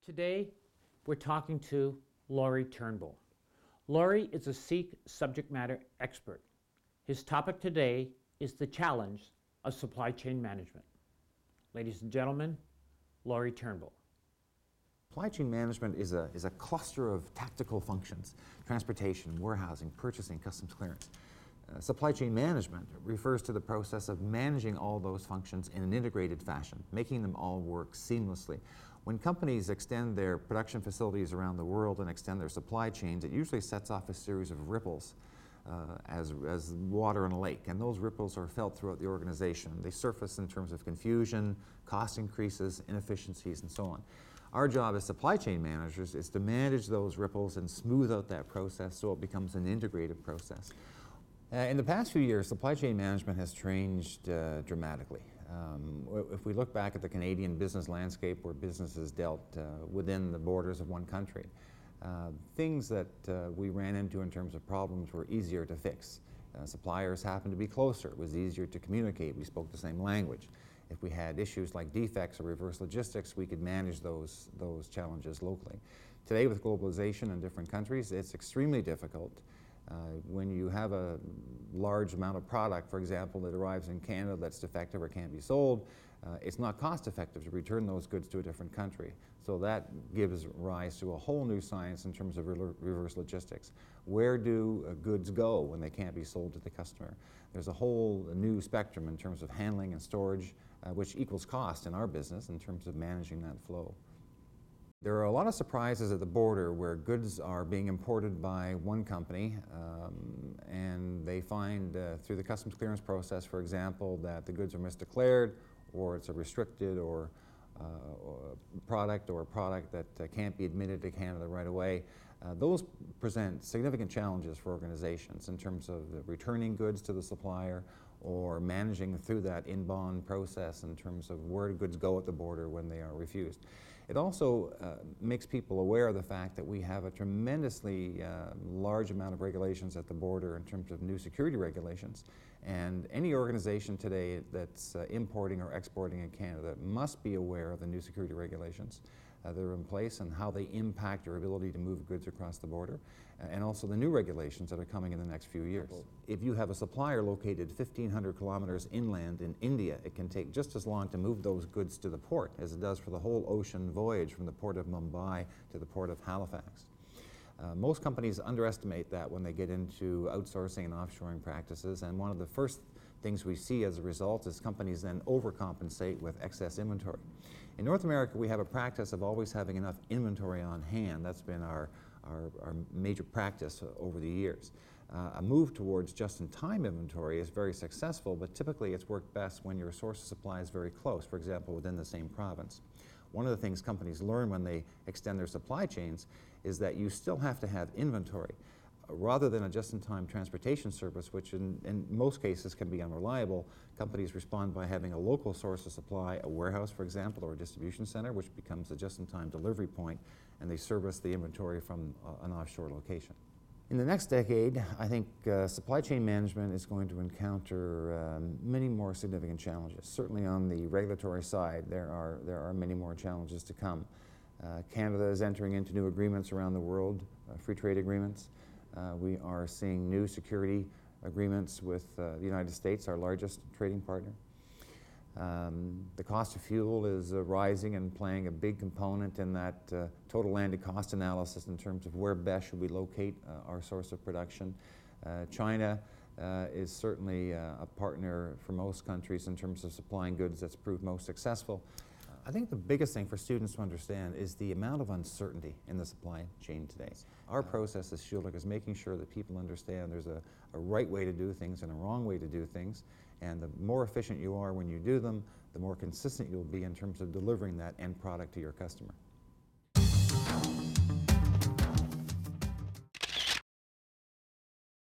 Today, we're talking to Laurie Turnbull. Laurie is a Sikh subject matter expert. His topic today is the challenge of supply chain management. Ladies and gentlemen, Laurie Turnbull. Supply chain management is a cluster of tactical functions: transportation, warehousing, purchasing, customs clearance. Supply chain management refers to the process of managing all those functions in an integrated fashion, making them all work seamlessly. When companies extend their production facilities around the world and extend their supply chains, it usually sets off a series of ripples as water in a lake, and those ripples are felt throughout the organization. They surface in terms of confusion, cost increases, inefficiencies, and so on. Our job as supply chain managers is to manage those ripples and smooth out that process so it becomes an integrated process. In the past few years, supply chain management has changed dramatically. If we look back at the Canadian business landscape, where businesses dealt within the borders of one country, things that we ran into in terms of problems were easier to fix. Suppliers happened to be closer. It was easier to communicate. We spoke the same language. If we had issues like defects or reverse logistics, we could manage those challenges locally. Today, with globalization in different countries, it's extremely difficult. When you have a large amount of product, for example, that arrives in Canada that's defective or can't be sold, it's not cost effective to return those goods to a different country. So that gives rise to a whole new science in terms of reverse logistics. Where do goods go when they can't be sold to the customer? There's a whole new spectrum in terms of handling and storage, which equals cost in our business in terms of managing that flow. There are a lot of surprises at the border where goods are being imported by one company and they find through the customs clearance process, for example, that the goods are misdeclared, or it's a restricted or a product that can't be admitted to Canada right away. Those present significant challenges for organizations in terms of returning goods to the supplier or managing through that inbound process in terms of where goods go at the border when they are refused. It also makes people aware of the fact that we have a tremendously large amount of regulations at the border in terms of new security regulations, and any organization today that's importing or exporting in Canada must be aware of the new security regulations that are in place and how they impact your ability to move goods across the border, and also the new regulations that are coming in the next few years. If you have a supplier located 1,500 kilometers inland in India, it can take just as long to move those goods to the port as it does for the whole ocean voyage from the port of Mumbai to the port of Halifax. Most companies underestimate that when they get into outsourcing and offshoring practices, and one of the first things we see as a result is companies then overcompensate with excess inventory. In North America, we have a practice of always having enough inventory on hand. That's been our major practice over the years. A move towards just-in-time inventory is very successful, but typically it's worked best when your source of supply is very close, for example, within the same province. One of the things companies learn when they extend their supply chains is that you still have to have inventory. Rather than a just-in-time transportation service, which in most cases can be unreliable, companies respond by having a local source of supply, a warehouse, for example, or a distribution center, which becomes a just-in-time delivery point, and they service the inventory from an offshore location. In the next decade, I think supply chain management is going to encounter many more significant challenges. Certainly on the regulatory side, there are many more challenges to come. Canada is entering into new agreements around the world, free trade agreements. We are seeing new security agreements with the United States, our largest trading partner. The cost of fuel is rising and playing a big component in that total landed cost analysis in terms of where best should we locate our source of production. China is certainly a partner for most countries in terms of supplying goods that's proved most successful. I think the biggest thing for students to understand is the amount of uncertainty in the supply chain today. Our process as Schulich is making sure that people understand there's a right way to do things and a wrong way to do things, and the more efficient you are when you do them, the more consistent you'll be in terms of delivering that end product to your customer.